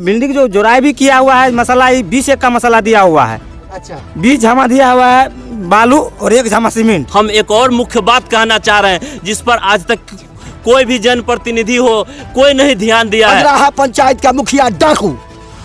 Building जो जोड़ाई भी किया हुआ है, मसाला 20 एक का मसाला दिया हुआ है। अच्छा, 20 झमा दिया हुआ है बालू और 1 झमा सीमेंट। हम एक और मुख्य बात कहना चाह रहे हैं जिस पर आज तक कोई भी जनप्रतिनिधि हो कोई नहीं ध्यान दिया है। पंद्राहा पंचायत का मुखिया डाकू,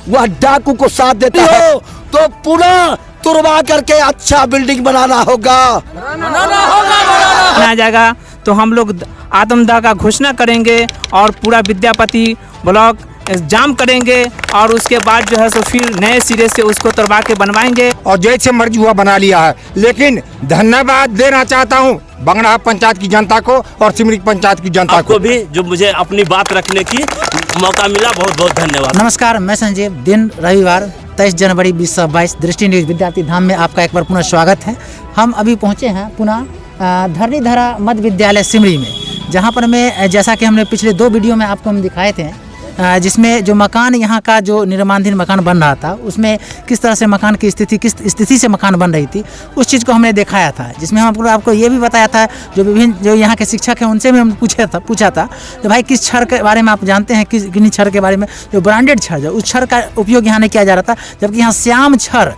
वह डाकू को साथ देता हो तो पुनः तुड़वा करके अच्छा बिल्डिंग बनाना होगा। बनाया जाएगा तो हम लोग आत्मदाह का घोषणा करेंगे और पूरा विद्यापति ब्लॉक जाम करेंगे और उसके बाद जो है सो फिर नए सिरे से उसको तोड़वा के बनवाएंगे। और जैसे मर्जी हुआ बना लिया है, लेकिन धन्यवाद देना चाहता हूँ बंगड़ा पंचायत की जनता को और सिमरी पंचायत की जनता आपको भी जो मुझे अपनी बात रखने की मौका मिला, बहुत बहुत धन्यवाद। नमस्कार, मैं संजीव। दिन रविवार 23 जनवरी 2022 दृष्टि न्यूज विद्यार्थी धाम में आपका एक बार पुनः स्वागत है। हम अभी पहुँचे हैं पुनः धरणीधरा मध्य विद्यालय सिमरी में, जहाँ पर मैं जैसा कि हमने पिछले 2 वीडियो में आपको हम दिखाए थे, जिसमें जो मकान यहाँ का जो निर्माणाधीन मकान बन रहा था उसमें किस तरह से मकान की स्थिति किस स्थिति से मकान बन रही थी, उस चीज़ को हमने दिखाया था। जिसमें हम आपको ये भी बताया था जो विभिन्न जो यहाँ के शिक्षक हैं उनसे भी हम पूछा था कि भाई किस छड़ के बारे में आप जानते हैं, किन छड़ के बारे में, जो ब्रांडेड छड़ जो उस छड़ का उपयोग यहाँ नहीं किया जा रहा था, जबकि यहाँ श्याम छड़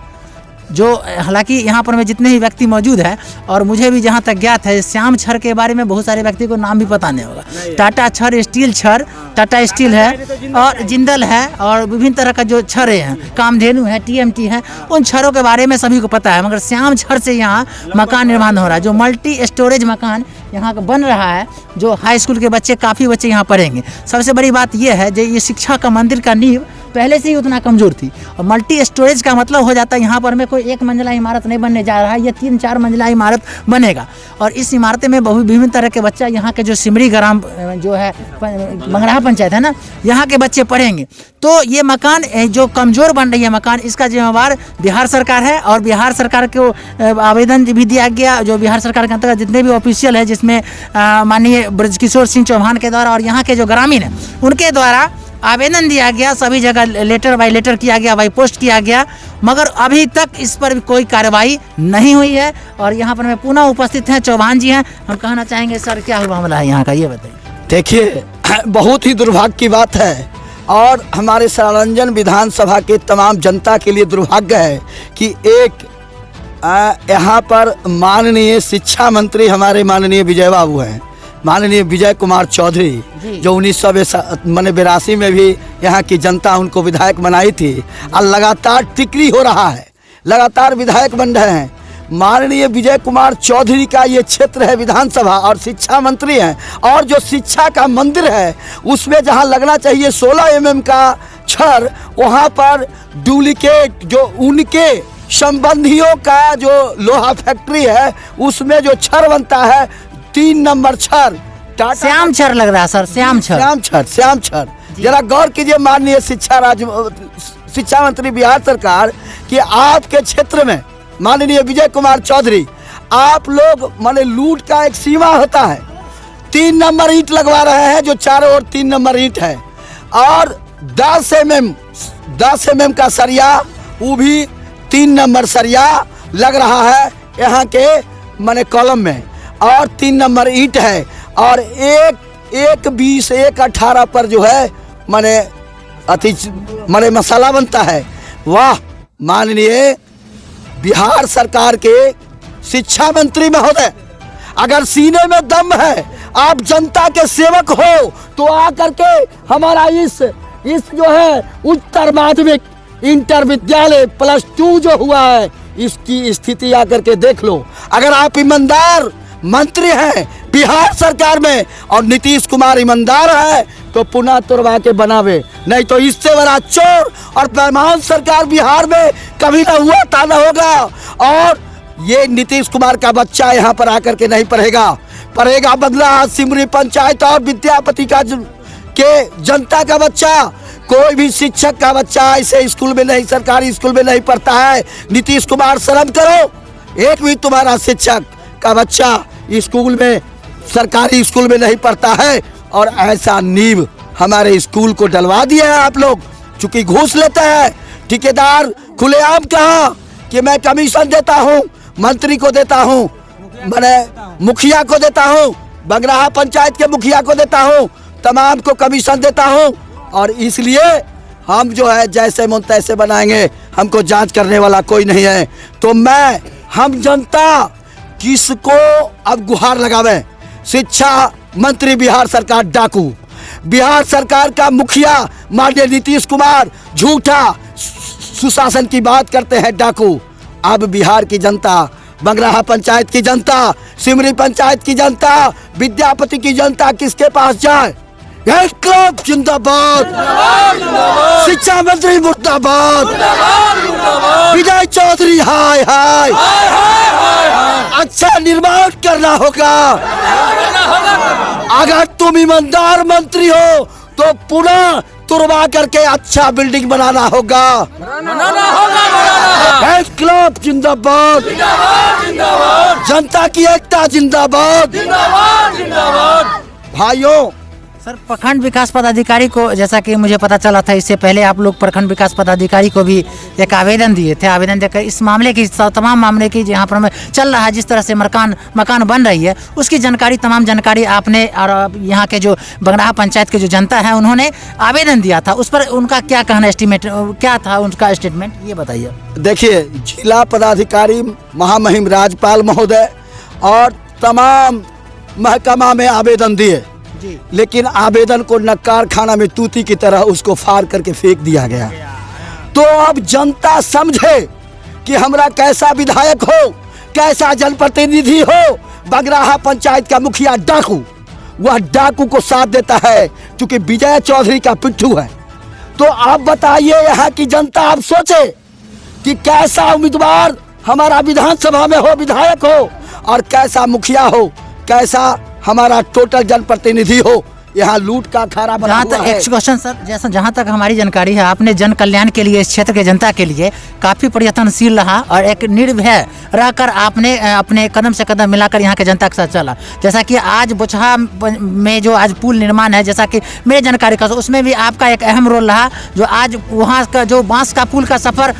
जो हालांकि यहाँ पर में जितने ही व्यक्ति मौजूद है और मुझे भी जहाँ तक ज्ञात है, श्याम छड़ के बारे में बहुत सारे व्यक्ति को नाम भी पता नहीं होगा। टाटा छड़, स्टील छड़, टाटा स्टील है और जिंदल है और विभिन्न तरह का जो छड़े हैं, कामधेनु है, TMT है, उन छड़ों के बारे में सभी को पता है। मगर श्याम छड़ से यहाँ मकान निर्माण हो रहा है, जो मल्टी स्टोरेज मकान यहाँ का बन रहा है, जो हाई स्कूल के बच्चे काफ़ी बच्चे यहाँ पढ़ेंगे। सबसे बड़ी बात यह है जो ये शिक्षा का मंदिर का नींव पहले से ही उतना कमज़ोर थी और मल्टी स्टोरेज का मतलब हो जाता है यहाँ पर में कोई 1 मंजिला इमारत नहीं बनने जा रहा है, ये 3-4 मंजिला इमारत बनेगा और इस इमारत में बहुत विभिन्न तरह के बच्चा यहाँ के जो सिमरी ग्राम जो है बंगड़ा पंचायत है ना, यहाँ के बच्चे पढ़ेंगे। तो ये मकान जो कमज़ोर बन रही है मकान, इसका जिम्मेवार बिहार सरकार है और बिहार सरकार को आवेदन भी दिया गया, जो बिहार सरकार के अंतर्गत जितने भी ऑफिशियल है, जिसमें माननीय ब्रजकिशोर सिंह चौहान के द्वारा और यहाँ के जो ग्रामीण हैं उनके द्वारा आवेदन दिया गया, सभी जगह लेटर बाय लेटर किया गया, बाय पोस्ट किया गया, मगर अभी तक इस पर कोई कार्रवाई नहीं हुई है। और यहाँ पर मैं पुनः उपस्थित हैं, चौहान जी हैं, हम कहना चाहेंगे सर क्या हुआ मामला है यहाँ का, ये बताइए। देखिए, बहुत ही दुर्भाग्य की बात है और हमारे सारंजन विधानसभा के तमाम जनता के लिए दुर्भाग्य है कि एक यहाँ पर माननीय शिक्षा मंत्री हमारे माननीय विजय बाबू हैं, माननीय विजय कुमार चौधरी, जो 1982 में भी यहाँ की जनता उनको विधायक बनाई थी और लगातार टिकरी हो रहा है, लगातार विधायक बन रहे हैं। माननीय विजय कुमार चौधरी का ये क्षेत्र है विधानसभा और शिक्षा मंत्री हैं, और जो शिक्षा का मंदिर है उसमें जहाँ लगना चाहिए 16 mm का छड़, वहाँ पर डुप्लीकेट जो उनके संबंधियों का जो लोहा फैक्ट्री है उसमें जो छड़ बनता है 3 नंबर छड़, श्याम छड़ लग रहा है सर, श्याम छड़। जरा गौर कीजिए माननीय शिक्षा मंत्री बिहार सरकार कि आपके क्षेत्र में माननीय विजय कुमार चौधरी, आप लोग माने लूट का एक सीमा होता है, 3 नंबर ईंट लगवा रहे हैं जो चारों ओर 3 नंबर ईंट है और 10 mm का सरिया, वो भी 3 नंबर सरिया लग रहा है यहाँ के माने कॉलम में, और 3 नंबर ईंट है और 1-20, 1-18 पर जो है माने मसाला बनता है। वाह, माननीय बिहार सरकार के शिक्षा मंत्री महोदय, अगर सीने में दम है, आप जनता के सेवक हो तो आकर के हमारा इस जो है उत्तर माध्यमिक इंटर विद्यालय +2 जो हुआ है इसकी स्थिति आकर के देख लो। अगर आप ईमानदार मंत्री हैं बिहार सरकार में और नीतीश कुमार ईमानदार है तो पुनः तुड़वा के बनावे, नहीं तो इससे बड़ा चोर और बेईमान सरकार बिहार में कभी ना हुआ था ना होगा। और ये नीतीश कुमार का बच्चा यहाँ पर आकर के नहीं पढ़ेगा बंगड़ा सिमरी पंचायत और विद्यापति का के जनता का बच्चा, कोई भी शिक्षक का बच्चा ऐसे स्कूल में नहीं, सरकारी स्कूल में नहीं पढ़ता है। नीतीश कुमार शर्म करो, एक भी तुम्हारा शिक्षक का बच्चा स्कूल में, सरकारी स्कूल में नहीं पढ़ता है। और ऐसा नींव हमारे स्कूल को डलवा दिया है आप लोग, चूंकि घूस लेते हैं ठेकेदार खुलेआम कहा कि मैं कमीशन देता हूँ, मंत्री को देता हूँ, मैंने मुखिया को देता हूँ, बंगड़ा पंचायत के मुखिया को देता हूँ, तमाम को कमीशन देता हूँ और इसलिए हम जो है जैसे मन तैसे बनाएंगे, हमको जांच करने वाला कोई नहीं है। तो हम जनता किसको अब गुहार लगावे? शिक्षा मंत्री बिहार सरकार डाकू, बिहार सरकार का मुखिया माननीय नीतीश कुमार झूठा सुशासन की बात करते हैं डाकू। अब बिहार की जनता, बंगराहा पंचायत की जनता, सिमरी पंचायत की जनता, विद्यापति की जनता किसके पास जाए? क्लब जिंदाबाद, शिक्षा मंत्री मुर्दाबाद, विजय चौधरी हाय हाय। अच्छा निर्माण करना होगा। अगर तुम ईमानदार मंत्री हो तो पुनः तुड़वा करके अच्छा बिल्डिंग बनाना होगा। क्लब जिंदाबाद, जनता की एकता जिंदाबाद। भाइयों, सर प्रखंड विकास पदाधिकारी को, जैसा कि मुझे पता चला था इससे पहले आप लोग प्रखंड विकास पदाधिकारी को भी एक आवेदन दिए थे। आवेदन देकर इस मामले की, तमाम मामले की जहाँ पर हमें चल रहा है, जिस तरह से मकान बन रही है, उसकी जानकारी, तमाम जानकारी आपने और यहाँ के जो बंगराहा पंचायत के जो जनता है उन्होंने आवेदन दिया था। उस पर उनका क्या कहना, एस्टीमेट क्या था उनका स्टेटमेंट, ये बताइए। देखिए, जिला पदाधिकारी महामहिम राजपाल महोदय और तमाम महकमा में आवेदन दिए, लेकिन आवेदन को नक्कार खाना में तूती की तरह उसको फाड़ करके फेंक दिया गया। तो अब जनता समझे कि हमरा कैसा विधायक हो, कैसा जनप्रतिनिधि हो। बंगराहा पंचायत का मुखिया डाकू, वह डाकू को साथ देता है क्योंकि विजय चौधरी का पिट्ठू है। तो आप बताइए, यहाँ की जनता आप सोचे कि कैसा उम्मीदवार हमारा विधानसभा में हो, विधायक हो, और कैसा मुखिया हो, कैसा हमारा टोटल जनप्रतिनिधि हो। यहाँ लूट का खारा बना हुआ है। एक क्वेश्चन सर, जैसा जहाँ तक हमारी जानकारी है, आपने जन कल्याण के लिए, इस क्षेत्र के जनता के लिए काफ़ी प्रयत्नशील रहा और एक निर्भय रहकर आपने अपने कदम से कदम मिलाकर यहाँ के जनता के साथ चला। जैसा कि आज बोचहा में जो आज पुल निर्माण है, जैसा कि मेरे जानकारी का, उसमें भी आपका एक अहम रोल रहा। जो आज वहाँ का जो बांस का पुल का सफ़र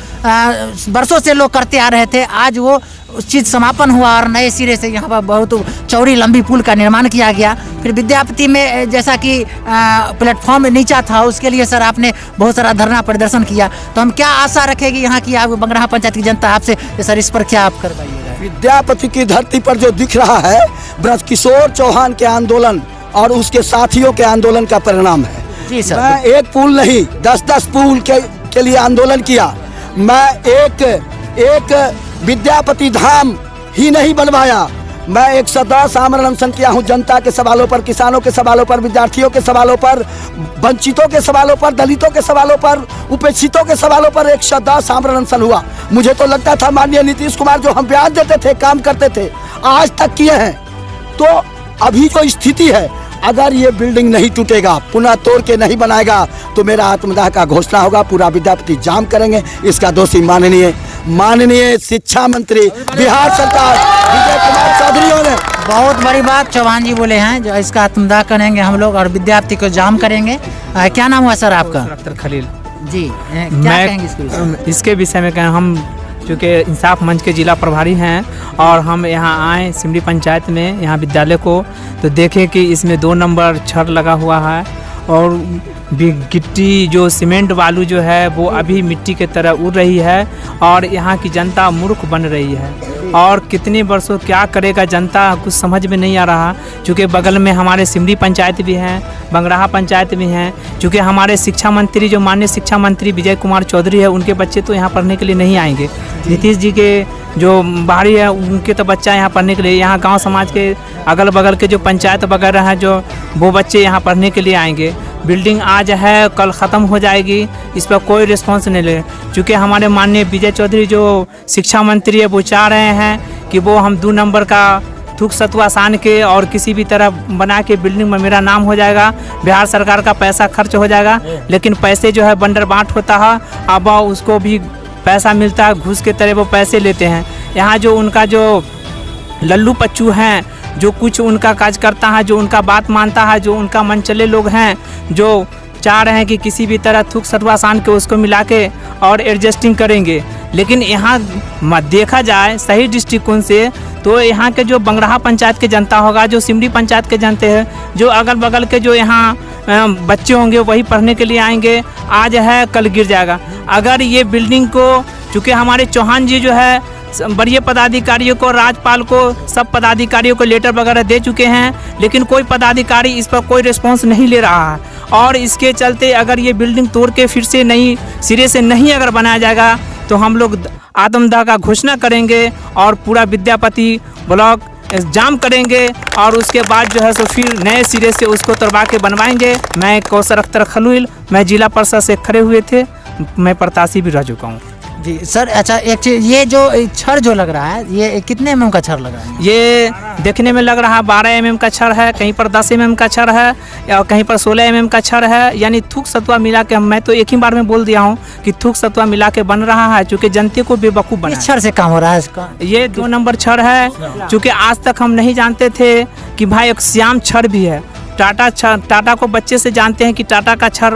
बरसों से लोग करते आ रहे थे, आज वो उस चीज़ समापन हुआ और नए सिरे से यहाँ पर बहुत चौड़ी लंबी पुल का निर्माण किया गया। फिर विद्यापति में जैसा कि प्लेटफॉर्म नीचा था, उसके लिए सर आपने बहुत सारा धरना प्रदर्शन किया। तो हम क्या आशा रखेगी यहाँ की आप बंगराहा पंचायत की जनता आपसे, सर इस पर क्या आप करवाइएगा? विद्यापति की धरती पर जो दिख रहा है, ब्रजकिशोर चौहान के आंदोलन और उसके साथियों के आंदोलन का परिणाम है। जी सर। मैं एक पुल नहीं, 10-10 पुल के लिए आंदोलन किया। मैं एक विद्यापति धाम ही नहीं बनवाया, मैं 110 आमरण अनशन किया हूँ। जनता के सवालों पर, किसानों के सवालों पर, विद्यार्थियों के सवालों पर, वंचितों के सवालों पर, दलितों के सवालों पर, उपेक्षितों के सवालों पर 110 आमरण अनशन हुआ। मुझे तो लगता था माननीय नीतीश कुमार जो हम बयान देते थे, काम करते थे, आज तक किए हैं। तो अभी जो स्थिति है, अगर ये बिल्डिंग नहीं टूटेगा, पुनः तोड़ के नहीं बनाएगा, तो मेरा आत्मदाह का घोषणा होगा, पूरा विद्यापति जाम करेंगे। इसका दोषी माननीय शिक्षा मंत्री बिहार सरकार विजय कुमार चौधरी ने। बहुत बड़ी बात चौहान जी बोले हैं, जो इसका आत्मदाह करेंगे हम लोग और विद्यार्थी को जाम करेंगे। क्या नाम हुआ सर आपका? डॉक्टर खलील जी। क्या कहेंगे इसके विषय में? कहें हम चूँकि इंसाफ मंच के जिला प्रभारी हैं और हम यहाँ आए सिमरी पंचायत में, यहाँ विद्यालय को, तो देखें कि इसमें 2 नंबर छड़ लगा हुआ है और गिट्टी जो सीमेंट बालू जो है वो अभी मिट्टी के तरह उड़ रही है और यहाँ की जनता मूर्ख बन रही है। और कितने वर्षों क्या करेगा जनता, कुछ समझ में नहीं आ रहा। चूँकि बगल में हमारे सिमरी पंचायत भी हैं, बंगराहा पंचायत भी हैं। चूँकि हमारे शिक्षा मंत्री, जो माननीय शिक्षा मंत्री विजय कुमार चौधरी है, उनके बच्चे तो यहाँ पढ़ने के लिए नहीं आएंगे। नीतीश जी के जो बाहरी है, उनके तो बच्चा यहाँ पढ़ने के लिए, यहाँ गांव समाज के अगल बगल के जो पंचायत वगैरह हैं, जो वो बच्चे यहाँ पढ़ने के लिए आएंगे। बिल्डिंग आज है, कल ख़त्म हो जाएगी, इस पर कोई रिस्पॉन्स नहीं ले। चूँकि हमारे माननीय विजय चौधरी जो शिक्षा मंत्री है, वो चाह रहे हैं कि वो हम 2 नंबर का थूक सतुआ सान के और किसी भी तरह बना के बिल्डिंग में मेरा नाम हो जाएगा, बिहार सरकार का पैसा खर्च हो जाएगा। लेकिन पैसे जो है बंडर बांट होता है, अब उसको भी पैसा मिलता है, घूस के तरह वो पैसे लेते हैं। यहाँ जो उनका जो लल्लू पच्चू हैं, जो कुछ उनका काज करता है, जो उनका बात मानता है, जो उनका मनचले लोग हैं, जो चाह रहे हैं कि किसी भी तरह थूक सतुआ सान के उसको मिला के और एडजस्टिंग करेंगे। लेकिन यहाँ देखा जाए सही दृष्टिकोण से, तो यहाँ के जो बंगराहा पंचायत के जनता होगा, जो सिमरी पंचायत के जनते हैं, जो अगल बगल के जो यहाँ बच्चे होंगे वही पढ़ने के लिए आएंगे, आज है कल गिर जाएगा। अगर ये बिल्डिंग को, चूँकि हमारे चौहान जी जो है बड़े पदाधिकारियों को, राज्यपाल को, सब पदाधिकारियों को लेटर वगैरह दे चुके हैं, लेकिन कोई पदाधिकारी इस पर कोई रिस्पॉन्स नहीं ले रहा है। और इसके चलते अगर ये बिल्डिंग तोड़ के फिर से नई सिरे से नहीं अगर बनाया जाएगा तो हम लोग आत्मदाह का घोषणा करेंगे और पूरा विद्यापति ब्लॉक जाम करेंगे और उसके बाद जो है सो फिर नए सिरे से उसको तोड़वा के बनवाएंगे। मैं कौसर अख्तर खलूल, मैं जिला परिषद से खड़े हुए थे, मैं प्रत्याशी भी रह चुका हूँ। जी सर, अच्छा एक चीज, ये जो छड़ जो लग रहा है, ये कितने mm का छड़ लग रहा है? ये देखने में लग रहा है 12 mm का छड़ है, कहीं पर 10 mm का छड़ है और कहीं पर 16 mm का छड़ है। यानी थूक सतुआ मिला के, मैं तो एक ही बार में बोल दिया हूँ कि थूक सतुआ मिला के बन रहा है, चूँकि जनते को बेवकूफ़ बना। इस छड़ से काम हो रहा है इसका? ये 2 नंबर छड़ है, चूँकि आज तक हम नहीं जानते थे कि भाई एक श्याम छड़ भी है। टाटा को बच्चे से जानते हैं कि टाटा का छड़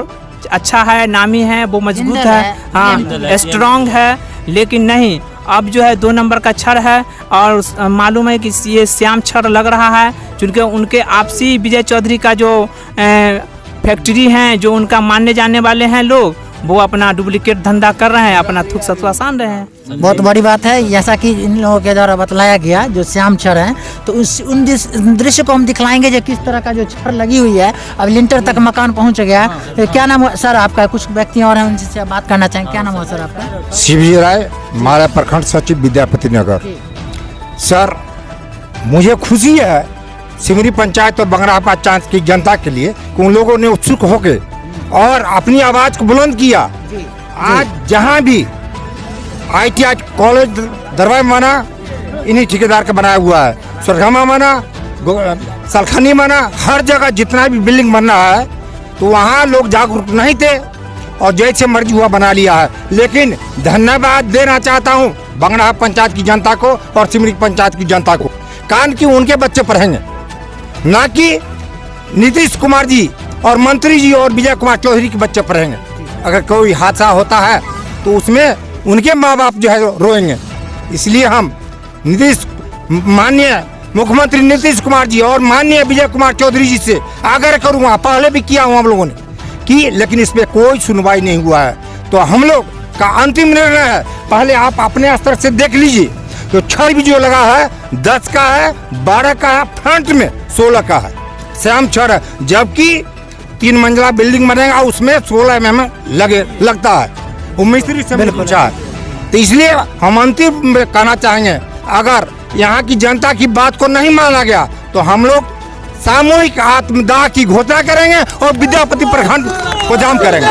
अच्छा है, नामी है, वो मजबूत है, हाँ स्ट्रॉन्ग है, लेकिन नहीं, अब जो है 2 नंबर का छड़ है और मालूम है कि ये श्याम छड़ लग रहा है, क्योंकि उनके आपसी विजय चौधरी का जो फैक्ट्री है, जो उनका मानने जाने वाले हैं लोग, वो अपना डुप्लीकेट धंधा कर रहे हैं, अपना थूक सतुआ सान रहे हैं। बहुत बड़ी बात है, जैसा कि इन लोगों के द्वारा बतलाया गया जो श्याम छड़ है, तो उन दृश्य को हम दिखलाएंगे जो किस तरह का जो छड़ लगी हुई है। अब लिंटर तक मकान पहुंच गया। क्या नाम है सर आपका? कुछ व्यक्ति और हैं उनसे बात करना चाहेंगे। क्या नाम है सर आपका? शिवजी राय, मारा प्रखंड सचिव विद्यापति नगर। सर, मुझे खुशी है सिमरी पंचायत और बंगरा पंचायत की जनता के लिए कि उन लोगों ने उत्सुक होकर और अपनी आवाज को बुलंद किया। आज जहां भी ITI कॉलेज दरबार माना, इन्हीं ठेकेदार का बनाया हुआ है। सरगमा माना, सलखनी माना, हर जगह जितना भी बिल्डिंग बन रहा है तो वहाँ लोग जागरूक नहीं थे और जैसे मर्जी हुआ बना लिया है। लेकिन धन्यवाद देना चाहता हूँ बंगरा पंचायत की जनता को और सिमरी पंचायत की जनता को, कारण कि उनके बच्चे पढ़ेंगे, ना कि नीतीश कुमार जी और मंत्री जी और विजय कुमार चौधरी के बच्चे पढ़ेंगे। अगर कोई हादसा होता है तो उसमें उनके माँ बाप जो है रोएंगे। इसलिए हम माननीय मुख्यमंत्री नीतीश कुमार जी और माननीय विजय कुमार चौधरी जी से आग्रह करूँगा, पहले भी किया हूँ हम लोगों ने कि, लेकिन इस पर कोई सुनवाई नहीं हुआ है। तो हम लोग का अंतिम निर्णय है, पहले आप अपने स्तर से देख लीजिए। तो छड़ भी जो लगा है 10 का है, 12 का है, फ्रंट में 16 का है, श्याम छड़ है। जबकि 3 मंजिला बिल्डिंग बनेगा उसमें 16 mm लगता है, वो मिस्त्री से पूछा है। तो इसलिए हम अंतिम में कहना चाहेंगे, अगर यहाँ की जनता की बात को नहीं माना गया तो हम लोग सामूहिक आत्मदाह की घोषणा करेंगे और विद्यापति प्रखंड को जाम करेंगे।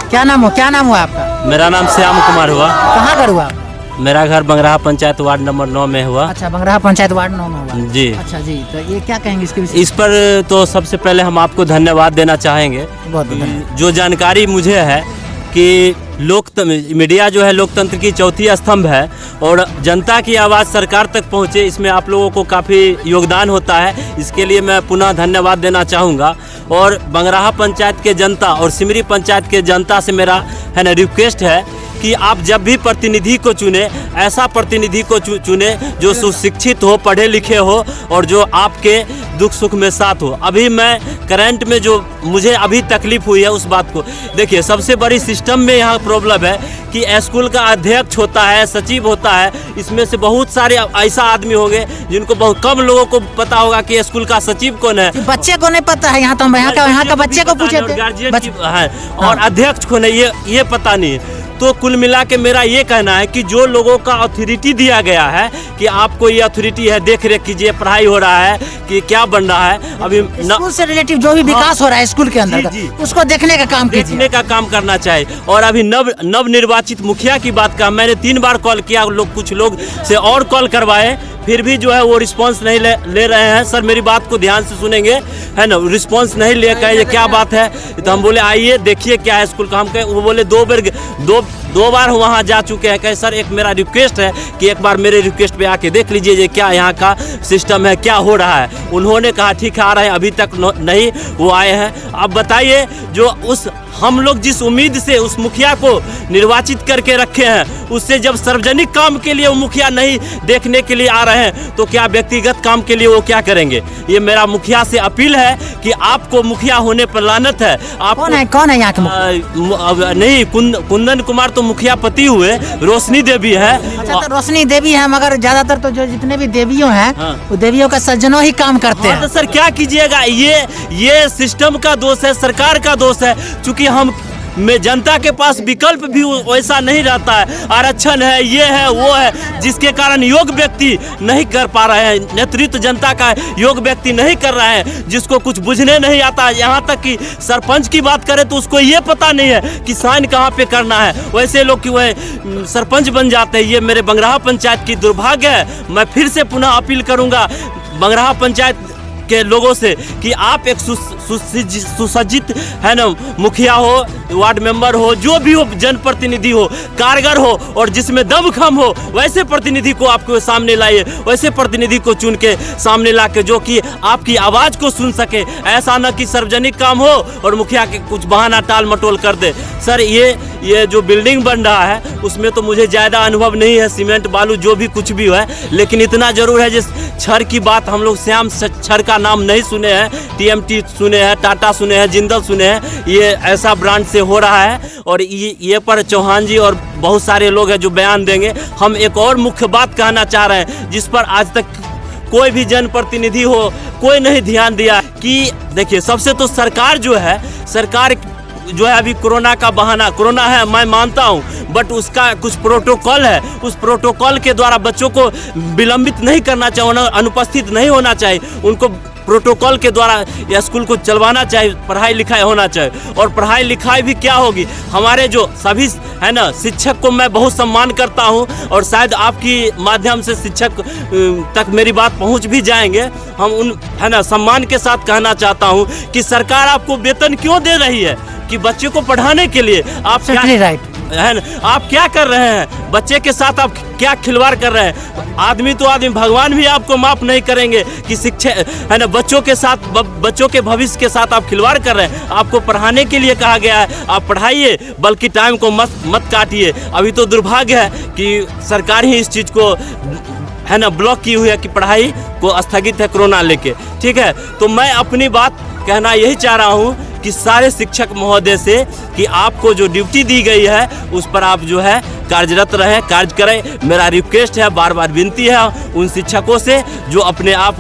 क्या नाम हुआ आपका? मेरा नाम श्याम कुमार हुआ। कहाँ घर हुआ? मेरा घर बंगरा पंचायत वार्ड नंबर 9 में हुआ। अच्छा, बंगरा पंचायत वार्ड 9 में हुआ जी। अच्छा जी, तो ये क्या कहेंगे इसके विषय? इस पर तो सबसे पहले हम आपको धन्यवाद देना चाहेंगे। बहुत धन्यवाद। जो जानकारी मुझे है कि मीडिया जो है लोकतंत्र की चौथी स्तंभ है और जनता की आवाज़ सरकार तक पहुंचे, इसमें आप लोगों को काफ़ी योगदान होता है। इसके लिए मैं पुनः धन्यवाद देना चाहूँगा। और बंगराहा पंचायत के जनता और सिमरी पंचायत के जनता से मेरा है ना रिक्वेस्ट है कि आप जब भी प्रतिनिधि को चुने, ऐसा प्रतिनिधि को चुने जो सुशिक्षित हो, पढ़े लिखे हो और जो आपके दुख सुख में साथ हो। अभी मैं करंट में जो मुझे अभी तकलीफ हुई है उस बात को देखिए, सबसे बड़ी सिस्टम में यहाँ प्रॉब्लम है कि स्कूल का अध्यक्ष होता है, सचिव होता है, इसमें से बहुत सारे ऐसा आदमी होंगे जिनको बहुत कम लोगों को पता होगा कि स्कूल का सचिव कौन है। बच्चे को नहीं पता है, यहाँ तो हम यहाँ का बच्चे को पूछे थे, गार्जियन है और अध्यक्ष कौन है ये पता नहीं है। तो कुल मिला के मेरा ये कहना है कि जो लोगों का अथॉरिटी दिया गया है कि आपको ये अथॉरिटी है, देख रेख कीजिए, पढ़ाई हो रहा है कि क्या बन रहा है, अभी स्कूल से रिलेटिव जो भी विकास हो रहा है स्कूल के अंदर उसको देखने का काम कीजिए, देखने का काम करना चाहिए। और अभी नव निर्वाचित मुखिया की बात का मैंने 3 बार कॉल किया, कुछ लोग से और कॉल करवाए, फिर भी जो है वो रिस्पांस नहीं ले रहे हैं। सर मेरी बात को ध्यान से सुनेंगे, है ना, रिस्पांस नहीं ले, कहे ये क्या बात है। तो हम बोले आइए देखिए क्या है स्कूल का। हम कहे, वो बोले 2 बार वहाँ जा चुके हैं। कहे सर एक मेरा रिक्वेस्ट है कि एक बार मेरे रिक्वेस्ट पे आके देख लीजिए ये क्या यहाँ का सिस्टम है, क्या हो रहा है। उन्होंने कहा ठीक है आ रहे हैं, अभी तक नहीं वो आए हैं। अब बताइए जो उस हम लोग जिस उम्मीद से उस मुखिया को निर्वाचित करके रखे हैं, उससे जब सार्वजनिक काम के लिए वो मुखिया नहीं देखने के लिए आ रहे हैं, तो क्या व्यक्तिगत काम के लिए वो क्या करेंगे? ये मेरा मुखिया से अपील है कि आपको मुखिया होने पर लानत है। आप कौन है यहाँ के मुखिया? नहीं, कुंदन कुमार तो मुखिया पति हुए, रोशनी देवी है। अच्छा, तो रोशनी देवी है, मगर ज्यादातर तो जो जितने भी देवियों हैं, वो देवियों का सज्जनों ही काम करते हैं। तो सर क्या कीजिएगा, ये सिस्टम का दोष है, सरकार का दोष है। चूंकि में जनता के पास विकल्प भी वैसा नहीं रहता है, आरक्षण है, ये है, वो है, जिसके कारण योग्य व्यक्ति नहीं कर पा रहे हैं, नेतृत्व जनता का योग्य व्यक्ति नहीं कर रहे हैं, जिसको कुछ बुझने नहीं आता। यहाँ तक कि सरपंच की बात करें तो उसको ये पता नहीं है कि साइन कहाँ पे करना है, वैसे लोग कि वह सरपंच बन जाते हैं। ये मेरे बंगराहा पंचायत की दुर्भाग्य है। मैं फिर से पुनः अपील करूँगा बंगराहा पंचायत के लोगों से कि आप एक सुसज्जित है ना मुखिया हो, वार्ड मेंबर हो, जो भी हो, जनप्रतिनिधि हो, कारगर हो और जिसमें दमखम हो, वैसे प्रतिनिधि को आपको सामने लाइए, वैसे प्रतिनिधि को चुन के सामने ला के जो कि आपकी आवाज़ को सुन सके। ऐसा न कि सार्वजनिक काम हो और मुखिया के कुछ बहाना टाल मटोल कर दे। सर ये जो बिल्डिंग बन रहा है उसमें तो मुझे ज़्यादा अनुभव नहीं है, सीमेंट बालू जो भी कुछ भी है, लेकिन इतना जरूर है जिस छड़ की बात हम लोग श्याम छड़ का नाम नहीं सुने हैं, TMT सुने हैं, टाटा सुने हैं, जिंदल सुने हैं। ये ऐसा ब्रांड से हो रहा है और ये पर चौहान जी और बहुत सारे लोग हैं जो बयान देंगे। हम एक और मुख्य बात कहना चाह रहे हैं जिस पर आज तक कोई भी जनप्रतिनिधि हो कोई नहीं ध्यान दिया कि देखिए, सबसे तो सरकार जो है अभी कोरोना का बहाना, कोरोना है मैं मानता हूँ, बट उसका कुछ प्रोटोकॉल है, उस प्रोटोकॉल के द्वारा बच्चों को विलंबित नहीं करना चाहिए, अनुपस्थित नहीं होना चाहिए, उनको प्रोटोकॉल के द्वारा या स्कूल को चलवाना चाहिए, पढ़ाई लिखाई होना चाहिए। और पढ़ाई लिखाई भी क्या होगी, हमारे जो सभी है ना शिक्षक को मैं बहुत सम्मान करता हूं और शायद आपकी माध्यम से शिक्षक तक मेरी बात पहुंच भी जाएंगे। हम उन है ना सम्मान के साथ कहना चाहता हूं कि सरकार आपको वेतन क्यों दे रही है कि बच्चे को पढ़ाने के लिए आप है ना, आप क्या कर रहे हैं, बच्चे के साथ आप क्या खिलवाड़ कर रहे हैं। आदमी तो आदमी, भगवान भी आपको माफ नहीं करेंगे कि शिक्षा है ना बच्चों के साथ, बच्चों के भविष्य के साथ आप खिलवाड़ कर रहे हैं। आपको पढ़ाने के लिए कहा गया है, आप पढ़ाइए, बल्कि टाइम को मत काटिए। अभी तो दुर्भाग्य है कि सरकार ही इस चीज़ को है ना ब्लॉक की हुई है कि पढ़ाई को स्थगित है कोरोना लेके। ठीक है, तो मैं अपनी बात कहना यही चाह रहा हूँ कि सारे शिक्षक महोदय से कि आपको जो ड्यूटी दी गई है उस पर आप जो है कार्यरत रहें, कार्य करें। मेरा रिक्वेस्ट है, बार बार विनती है उन शिक्षकों से जो अपने आप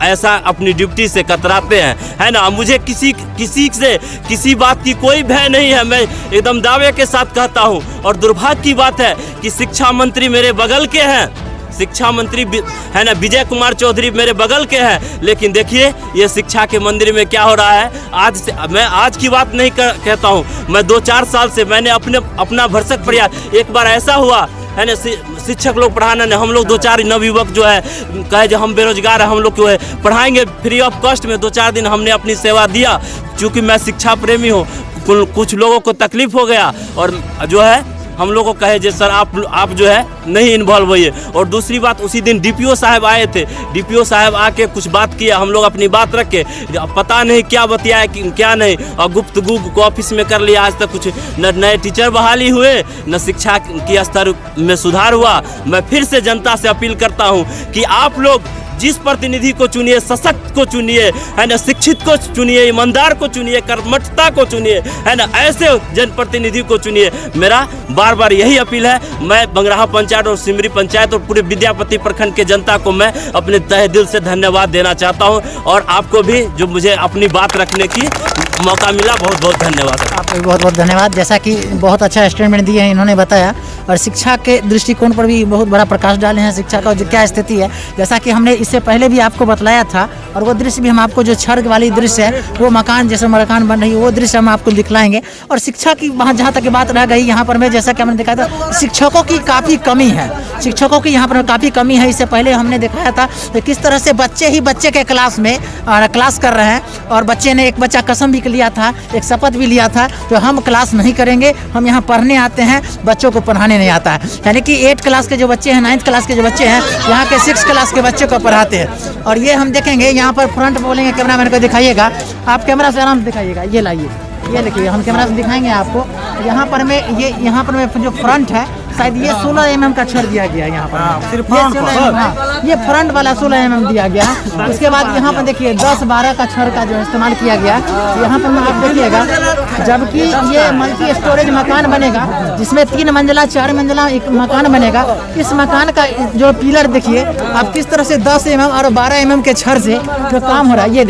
ऐसा अपनी ड्यूटी से कतराते हैं, है ना। मुझे किसी से किसी बात की कोई भय नहीं है, मैं एकदम दावे के साथ कहता हूँ। और दुर्भाग्य की बात है कि शिक्षा मंत्री मेरे बगल के हैं, शिक्षा मंत्री है ना विजय कुमार चौधरी मेरे बगल के हैं, लेकिन देखिए ये शिक्षा के मंदिर में क्या हो रहा है। मैं आज की बात नहीं कहता हूँ, मैं 2-4 साल से मैंने अपना भरसक प्रयास। एक बार ऐसा हुआ है ना, शिक्षक लोग पढ़ाना नहीं, हम लोग 2-4 नवयुवक जो है कहे जो हम बेरोजगार हैं, हम लोग जो है पढ़ाएंगे फ्री ऑफ कॉस्ट में। 2-4 दिन हमने अपनी सेवा दिया, चूँकि मैं शिक्षा प्रेमी हूँ। कुछ लोगों को तकलीफ हो गया और जो है हम लोगों को कहे जे सर आप जो है नहीं इन्वॉल्व होइए। और दूसरी बात, उसी दिन DPO साहब आए थे, DPO साहब आके कुछ बात किया, हम लोग अपनी बात रख के पता नहीं क्या बतिया कि क्या नहीं, और गुप्तगू को ऑफिस में कर लिया। आज तक कुछ न नए टीचर बहाली हुए, न शिक्षा की स्तर में सुधार हुआ। मैं फिर से जनता से अपील करता हूँ कि आप लोग जिस प्रतिनिधि को चुनिए, सशक्त को चुनिए, है ना, शिक्षित को चुनिए, ईमानदार को चुनिए, कर्मठता को चुनिए, है ना, ऐसे जनप्रतिनिधि को चुनिए। मेरा बार बार यही अपील है। मैं बंगराहा पंचायत और सिमरी पंचायत और पूरे विद्यापति प्रखंड के जनता को मैं अपने तहे दिल से धन्यवाद देना चाहता हूँ, और आपको भी जो मुझे अपनी बात रखने की मौका मिला, बहुत बहुत धन्यवाद। आपको बहुत बहुत धन्यवाद। जैसा कि बहुत अच्छा स्टेटमेंट दिए हैं इन्होंने बताया, और शिक्षा के दृष्टिकोण पर भी बहुत बड़ा प्रकाश डाले हैं, शिक्षा का जो क्या स्थिति है। जैसा कि हमने इससे पहले भी आपको बतलाया था, और वो दृश्य भी हम आपको जो छड़ वाली दृश्य है, वो मकान जैसे मकान बन रही है, वो दृश्य हम आपको दिखलाएंगे। और शिक्षा की वहाँ जहाँ तक बात रह गई, यहाँ पर मैं जैसा कि हमने देखा था शिक्षकों की काफ़ी कमी है, शिक्षकों की यहाँ पर काफ़ी कमी है। इससे पहले हमने दिखाया था कि किस तरह से बच्चे ही बच्चे के क्लास में क्लास कर रहे हैं, और बच्चे ने एक बच्चा कसम भी लिया था, एक शपथ भी लिया था, तो हम क्लास नहीं करेंगे, हम यहाँ पढ़ने आते हैं, बच्चों को पढ़ाने नहीं आता है। यानी कि 8 क्लास के जो बच्चे हैं, 9th क्लास के जो बच्चे हैं, यहाँ के 6 क्लास के बच्चे को पढ़ाते हैं। और ये हम देखेंगे यहाँ पर फ्रंट बोलेंगे, कैमरामैन को दिखाइएगा, आप कैमरा से आराम से दिखाइएगा, ये लाइए, ये देखिए हम कैमरा से दिखाएंगे आपको। यहाँ पर में यहाँ पर में जो फ्रंट है शायद ये 16 mm का छड़ दिया गया है यहाँ पर। सिर्फ ये फ्रंट 16 mm, हाँ, ये फ्रंट वाला 16 mm दिया गया है। उसके बाद यहाँ पर देखिए 10-12 का छड़ का जो इस्तेमाल किया गया है। यहाँ पर आप देखिएगा, जबकि ये मल्टी स्टोरेज मकान बनेगा जिसमें 3 मंजिला 4 मंजिला एक मकान बनेगा। इस मकान का जो पिलर देखिए आप किस तरह से 10 mm और 12 mm के छड़ से जो काम हो रहा है। ये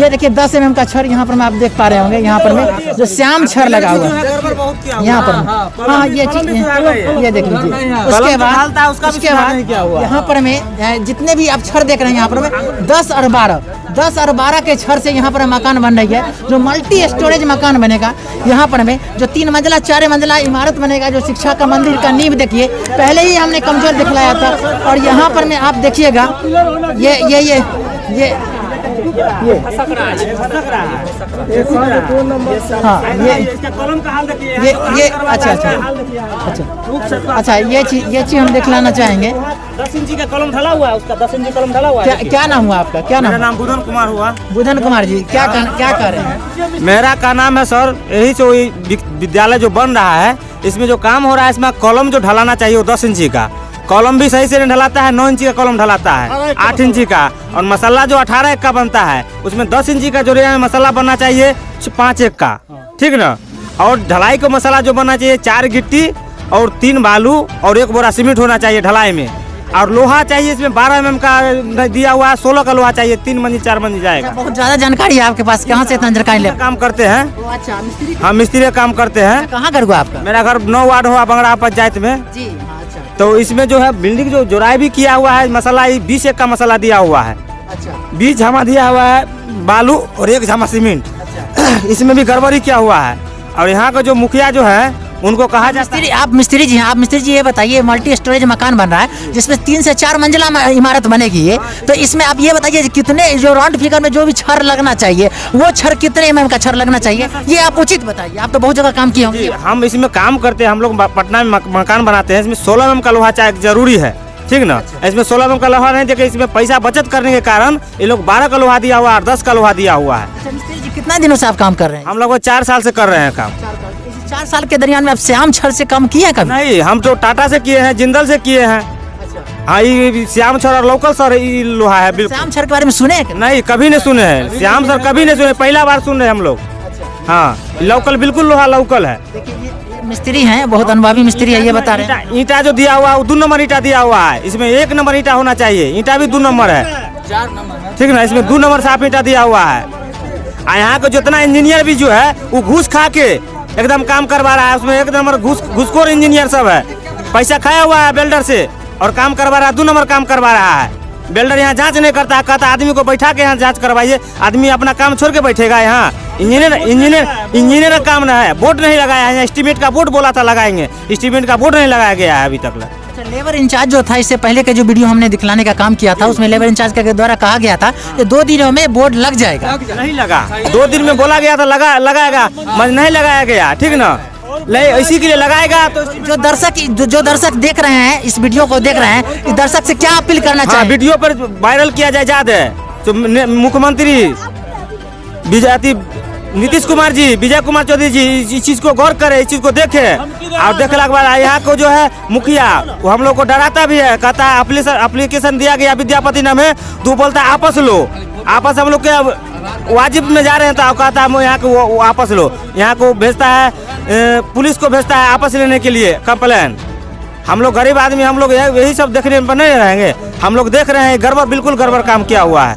देखिए 10 mm का छड़ यहाँ पर में आप देख पा रहे होंगे। यहाँ पर में जो श्याम छड़ लगा हुआ है यहाँ पर, हाँ ये चीज ये देख लीजिए। उसके बाद यहाँ पर में जितने भी आप छड़ देख रहे हैं यहाँ पर में 10 और 12 के छड़ से यहाँ पर मकान बन रही है, जो मल्टी स्टोरेज मकान बनेगा। यहाँ पर में जो 3 मंजिला 4 मंजिला इमारत बनेगा, जो शिक्षा का मंदिर का नींव देखिए पहले ही हमने कमजोर दिखलाया था। और यहाँ पर में आप देखिएगा ये हाँ ये अच्छा ये चीज हम दिखलाना चाहेंगे। 10 इंची का कॉलम ढला हुआ है, उसका 10 इंची कॉलम ढला हुआ है। क्या नाम हुआ आपका? क्या नाम? मेरा नाम बुधन कुमार हुआ। बुधन कुमार जी क्या कर रहे हैं? मेरा का नाम है सर, यही जो विद्यालय जो बन रहा है इसमें जो काम हो रहा है, इसमें कॉलम जो ढलाना चाहिए वो 10 इंची का कॉलम भी सही से नहीं ढलाता है। 9 इंची का कॉलम ढलाता है, 8 इंची का। और मसाला जो 18 1 का बनता है उसमें 10 इंची का जो मसाला बनना चाहिए 5 1 का, ठीक ना। और ढलाई को मसाला जो बनना चाहिए 4 गिट्टी और 3 बालू और 1 बोरा सीमेंट होना चाहिए ढलाई में। और लोहा चाहिए इसमें 12 mm का दिया हुआ है, 16 का लोहा चाहिए। 3 मंजिल 4 मंजिल जाएगा। बहुत ज्यादा जानकारी है आपके पास, कहाँ से इतना जानकारी ले? काम करते हैं। अच्छा मिस्त्री, हाँ मिस्त्री का काम करते हैं। कहाँ घर हुआ आपका? मेरा घर 9 वार्ड हुआ बंगड़ा पंचायत में जी। तो इसमें जो है बिल्डिंग जो जोड़ाई भी किया हुआ है, मसाला 20 1 का मसाला दिया हुआ है। अच्छा 20 झामा दिया हुआ है बालू और 1 झामा सीमेंट। इसमें भी गड़बड़ी किया हुआ है। और यहाँ का जो मुखिया जो है उनको कहा जाता है। आप मिस्त्री जी ये बताइए, मल्टी स्टोरेज मकान बन रहा है जिसमें 3 से 4 मंजिला इमारत बनेगी ये, तो इसमें आप ये बताइए कितने जो राउंड फिगर में जो भी छड़ लगना चाहिए वो छड़ कितने mm का छड़ लगना चाहिए, ये आप उचित बताइए। आप तो बहुत जगह काम किए होंगे। हम इसमें काम करते हैं, हम लोग पटना में मकान बनाते हैं। इसमें 16 mm का लोहा चाहिए, जरूरी है, ठीक ना। इसमें 16 mm का लोहा नहीं देखे, इसमें पैसा बचत करने के कारण ये लोग 12 का लोहा दिया हुआ है और 10 का लोहा दिया हुआ है। अच्छा मिस्त्री जी कितना दिनों से आप काम कर रहे हैं? हम लोग 4 साल से कर रहे हैं काम। 4 साल के दरमियान में आप श्याम छड़ से काम किए हैं कभी? नहीं, हम तो टाटा से किए हैं, जिंदल से किए हैं। हाँ ये श्याम छड़ और लोकल सर ये लोहा है। बिल्कुल श्याम छड़ के बारे में सुने हैं? नहीं, कभी नहीं सुने हैं। श्याम सर कभी नहीं सुने, पहला बार सुन रहे हैं हम लोग। हाँ लोकल बिल्कुल लोहा लोकल है। देखिए मिस्त्री हैं, बहुत अनुभवी मिस्त्री है, ये बता रहे हैं। ईंटा जो दिया हुआ है वो 2 नंबर ईंटा दिया हुआ है। इसमें 1 नंबर ईंटा होना चाहिए, ईंटा भी 2 नंबर है, ठीक ना। इसमें 2 नंबर साफ ईंटा दिया हुआ है। यहाँ को जितना इंजीनियर भी जो है वो घूस खा के एकदम काम करवा रहा है। उसमें 1 नंबर घूसखोर इंजीनियर सब है, पैसा खाया हुआ है बिल्डर से और काम करवा रहा है। 2 नंबर काम करवा रहा है। बिल्डर यहाँ जांच नहीं करता, कहता आदमी को बैठा के यहाँ जांच करवाइए। आदमी अपना काम छोड़ के बैठेगा यहाँ। इंजीनियर का काम ना है। बोर्ड नहीं लगाया है, एस्टीमेट का बोर्ड बोला था लगाएंगे, एस्टीमेट का बोर्ड नहीं लगाया गया है अभी तक। अच्छा लेबर इंचार्ज जो था, इससे पहले के जो वीडियो हमने दिखलाने का काम किया था उसमें लेबर इंचार्ज के द्वारा कहा गया था कि 2 दिनों में बोर्ड लग जाएगा। नहीं लगा, 2 दिन में बोला गया था लगाएगा, नहीं लगाया गया, ठीक ना। इसी के लिए लगाएगा। तो जो दर्शक देख रहे हैं, इस वीडियो को देख रहे हैं, इस दर्शक से क्या अपील करना चाहिए? वीडियो पर वायरल किया जाए ज्यादा। तो मुख्यमंत्री नीतीश कुमार जी, विजय कुमार चौधरी जी इस चीज को गौर करे, इस चीज को देखे। और देखने के बाद यहाँ को जो है मुखिया वो हम लोग को डराता भी है, कहता है एप्लीकेशन दिया गया विद्यापति नाम है, तो बोलता है आपस लो। आपस हम लोग के वाजिब में जा रहे हैं तो कहता है यहाँ को आपस लो। यहाँ को भेजता है, पुलिस को भेजता है आपस लेने के लिए कंप्लेन। हम लोग गरीब आदमी, हम लोग यही सब देखने में नहीं रहेंगे। हम लोग देख रहे हैं गड़बड़, बिल्कुल गड़बड़ काम किया हुआ है।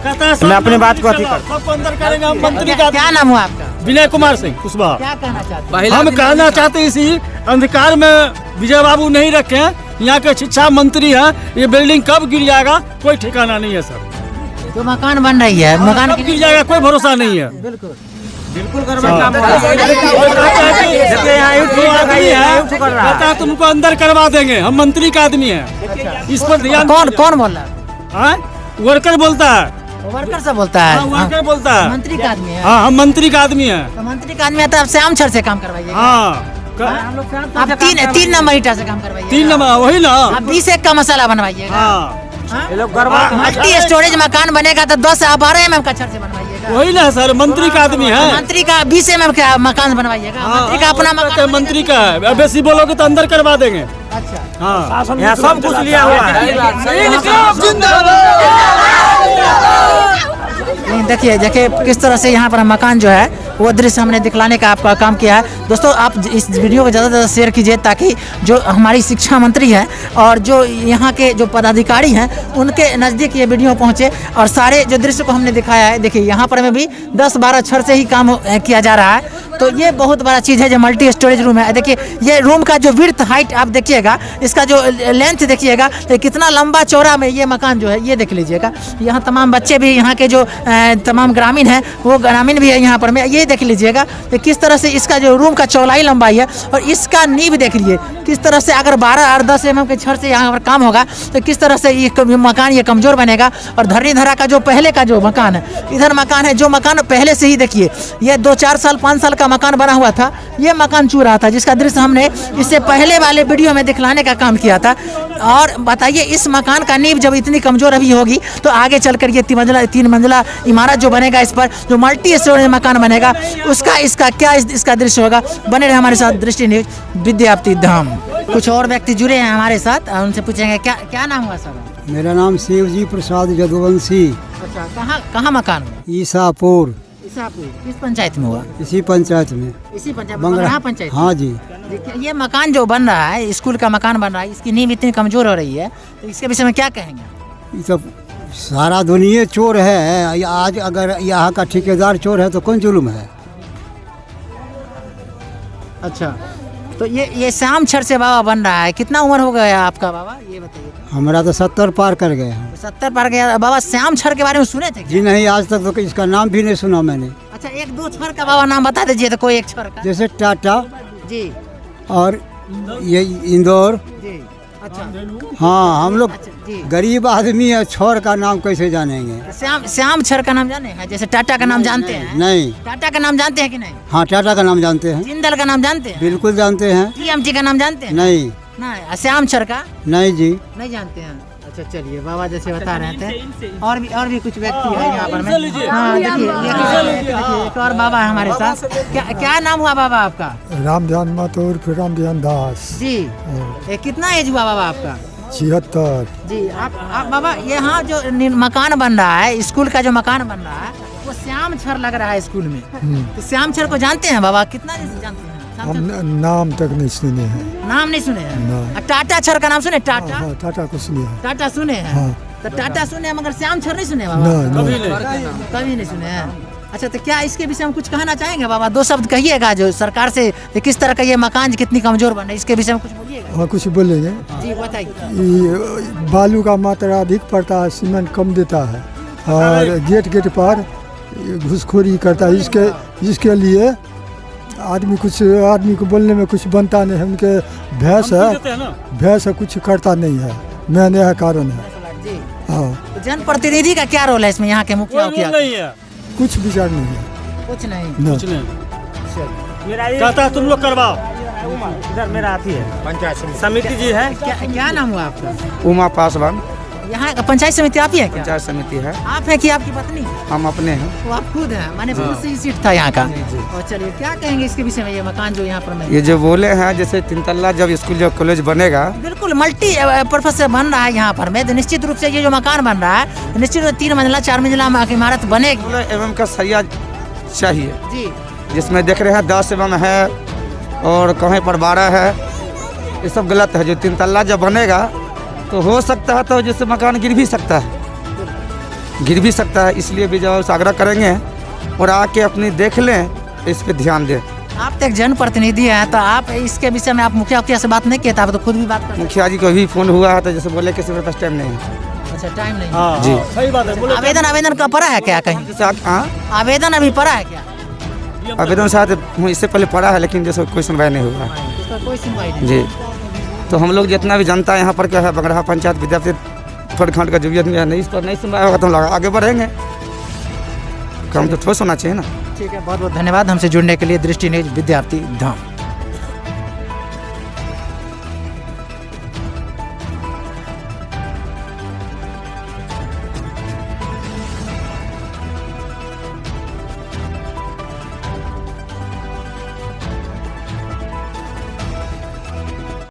मैं अपनी बात को अंदर करेंगे हम मंत्री का। क्या नाम हुआ आपका? विनय कुमार सिंह कुशवाहा। क्या कहना चाहते हैं? हम कहना चाहते हैं इसी अंधकार में विजय बाबू नहीं रखे। यहाँ के शिक्षा मंत्री हैं, ये बिल्डिंग कब गिर जाएगा कोई ठिकाना नहीं है सर। जो मकान बन रही है, मकान कब गिर जाएगा कोई भरोसा नहीं है। बिल्कुल कहता है तुमको अंदर करवा देंगे, हम मंत्री का आदमी है, इस पर ध्यान। कौन बोल रहा है? वर्कर बोलता है, वर्कर से बोलता है, वर्कर बोलता है। मंत्री का आदमी है। हाँ हम मंत्री का आदमी है। तो मंत्री का आदमी है तो आप श्याम छड़ से काम करवाइए। हाँ आप 3 नंबर ईटा से काम करवाइए। 3 नंबर वही ना। आप 20 1 का मसाला बनवाइएगा। हाँ मल्टी स्टोरेज मकान बनेगा तो 10 से 12 mm का छड़ से बनवाइएगा। वही ना सर, मंत्री का आदमी है। मंत्री का 20 mm का मकान बनवाइएगा, मंत्री का अपना मकान मंत्री का है, अब बेसी बोलोगे तो अंदर करवा देंगे। अच्छा हाँ, यहाँ सब कुछ लिया हुआ है। देखिए देखिए किस तरह से यहाँ पर मकान जो है वो दृश्य हमने दिखलाने का आपका काम किया है। दोस्तों आप इस वीडियो को ज़्यादा से ज़्यादा शेयर कीजिए ताकि जो हमारी शिक्षा मंत्री हैं और जो यहाँ के जो पदाधिकारी हैं उनके नज़दीक ये वीडियो पहुँचे और सारे जो दृश्य को हमने दिखाया है। देखिए यहाँ पर में भी 10-12 छड़ से ही काम किया जा रहा है। तो ये बहुत बड़ा चीज़ है जो मल्टी स्टोरेज रूम है। देखिए ये रूम का जो विड्थ हाइट आप देखिएगा, इसका जो लेंथ देखिएगा तो कितना लंबा चौड़ा में ये मकान जो है ये देख लीजिएगा। यहाँ तमाम बच्चे भी यहाँ के जो तमाम ग्रामीण हैं वो ग्रामीण भी है यहाँ पर में, ये देख लीजिएगा तो किस तरह से इसका जो रूम का चौड़ाई लंबाई है और इसका नींव देख लीजिए किस तरह से। अगर 12 और 10 mm के छड़ से यहाँ पर काम होगा तो किस तरह से ये मकान ये कमज़ोर बनेगा। और धरनी धरा का जो पहले का जो मकान है, इधर मकान है जो मकान पहले से ही देखिए ये 2-4 साल 5 साल का मकान बना हुआ था, ये मकान चू रहा था जिसका दृश्य हमने इससे पहले वाले वीडियो में दिखलाने का काम किया था। और बताइए इस मकान का नींव जब इतनी कमज़ोर अभी होगी तो आगे चलकर ये 3 मंजिला इमारत जो बनेगा, इस पर जो मल्टी स्टोरेज मकान बनेगा उसका इसका क्या इसका दृश्य होगा। बने रहे हमारे साथ दृष्टि न्यूज विद्यापति धाम। कुछ और व्यक्ति जुड़े हैं हमारे साथ, उनसे पूछेंगे क्या नाम हुआ सर? मेरा नाम शिवजी प्रसाद जदुवंशी। अच्छा, कहाँ मकान हुआ? ईसापुर। ईसापुर किस पंचायत में हुआ? इसी पंचायत में। इसी पंचायत बंगरा पंचायत? हाँ जी। ये मकान जो बन रहा है, स्कूल का मकान बन रहा है, इसकी नींव इतनी कमजोर हो रही है तो इसके विषय में क्या कहेंगे? ये सब सारा दुनिया चोर है। आज अगर यहाँ का ठेकेदार चोर है तो कौन जुल्म है? अच्छा, तो ये श्याम छड़ से बाबा बन रहा है। कितना उम्र हो गया आपका बाबा, ये बताइए? हमारा तो 70 पार कर गए हैं। 70 पार गया बाबा। श्याम छड़ के बारे में सुने थे? जी नहीं, आज तक तो इसका नाम भी नहीं सुना मैंने। अच्छा, 1-2 छड़ का बाबा नाम बता दीजिए तो कोई एक छड़ का। जैसे टाटा जी और ये इंदौर। जी अच्छा, हाँ, हम लोग जी गरीब आदमी है, छोर का नाम कैसे जानेंगे? श्याम छड़ का नाम जाने हैं? जैसे टाटा का नाम जानते हैं? नहीं। टाटा का नाम जानते हैं कि नहीं? हाँ, टाटा का नाम जानते हैं। जिंदल का नाम जानते हैं? बिल्कुल जानते हैं। TMT का नाम जानते हैं? नहीं। नहीं। श्याम छड़ का नहीं जी, नहीं जानते हैं। अच्छा चलिए, बाबा जैसे बता रहे थे और भी कुछ व्यक्ति है यहाँ पर में। हाँ देखिए एक और बाबा है हमारे साथ। क्या नाम हुआ बाबा आपका? रामध्यान महतो उर्फ रामध्यान दास जी। कितना एज हुआ बाबा आपका? 76। जी। आप बाबा यहाँ जो मकान बन रहा है, स्कूल का जो मकान बन रहा है वो श्याम छड़ लग रहा है स्कूल में। तो श्याम छड़ को जानते हैं बाबा? कितना जानते हैं? हम नाम तक नहीं सुने हैं। नाम नहीं सुने हैं? टाटा छड़ का नाम सुने? टाटा? हाँ, टाटा को सुने हैं। टाटा सुने हैं? हाँ। तो टाटा सुने हैं मगर श्याम छड़ नहीं सुने बाबा? कभी नहीं सुने हैं। अच्छा, तो क्या इसके विषय में कुछ कहना चाहेंगे बाबा? 2 शब्द कहिएगा जो सरकार से किस तरह का ये मकान कितनी कमजोर बने, इसके विषय में कुछ बोलिएगा। हाँ, कुछ बोलेंगे। जी बताइए। ये बालू का मात्रा अधिक पड़ता है, सीमेंट कम देता है और गेट पर घुसखोरी करता है। इसके लिए आदमी को बोलने में कुछ बनता नहीं है। उनके भैंस है कुछ करता नहीं है। मैंने यह कारण है। हाँ। तो जनप्रतिनिधि का क्या रोल है इसमें? यहाँ के मुखिया कुछ विचार नहीं है। कुछ नहीं। कहता है तुम लोग करवाओ। इधर मेरा हाथी है, पंचायत समिति जी है। क्या नाम हुआ आपका? उमा पासवान। यहाँ का पंचायत समिति आप ही है क्या? पंचायत समिति है। आप है कि आपकी पत्नी? हम अपने हैं। वो आप खुद हैं? माने खुद से ही सीट था यहाँ का। और चलिए, क्या कहेंगे इसके विषय में? ये मकान जो यहाँ पर ये जो बोले हैं जैसे 3 तल्ला जब स्कूल जब कॉलेज बनेगा, बिल्कुल मल्टी पर्पज से बन रहा है यहाँ पर में, तो निश्चित रूप से ये जो मकान बन रहा है निश्चित रूप से 3 मंजिला 4 मंजिला इमारत बनेगी। एवं का सरिया चाहिए जी, जिसमें देख रहे हैं 10 mm है और कहीं पर 12 है। ये सब गलत है। जो 3 तल्ला जब बनेगा तो हो सकता है तो जैसे मकान गिर भी सकता है। इसलिए भी जब आग्रह करेंगे और आके अपनी देख लें तो इस पर ध्यान दें। आप तो एक जनप्रतिनिधि हैं तो आप इसके विषय में आप मुखिया से बात नहीं किए? आप तो खुद भी बात करते। मुखिया जी को भी फोन हुआ है तो जैसे बोले किसी मेरे पास टाइम नहीं है। अच्छा, टाइम नहीं? हाँ, जी सही बात है। आवेदन का पड़ा है क्या कहीं? आवेदन अभी पड़ा है क्या? आवेदन शायद इससे पहले पड़ा है लेकिन जैसे कोई सुनवाई नहीं हुआ है। इसका कोई सुनवाई नहीं। जी। तो हम लोग जितना भी जनता यहाँ पर क्या है, बगरहा पंचायत विद्यापति खंड का जो भी आदमी है, नहीं इस पर नहीं सुनवाई होगा तो हम आगे बढ़ेंगे। काम तो ठोस होना चाहिए ना। ठीक है, बहुत बहुत धन्यवाद हमसे जुड़ने के लिए। दृष्टि न्यूज विद्यापति धाम।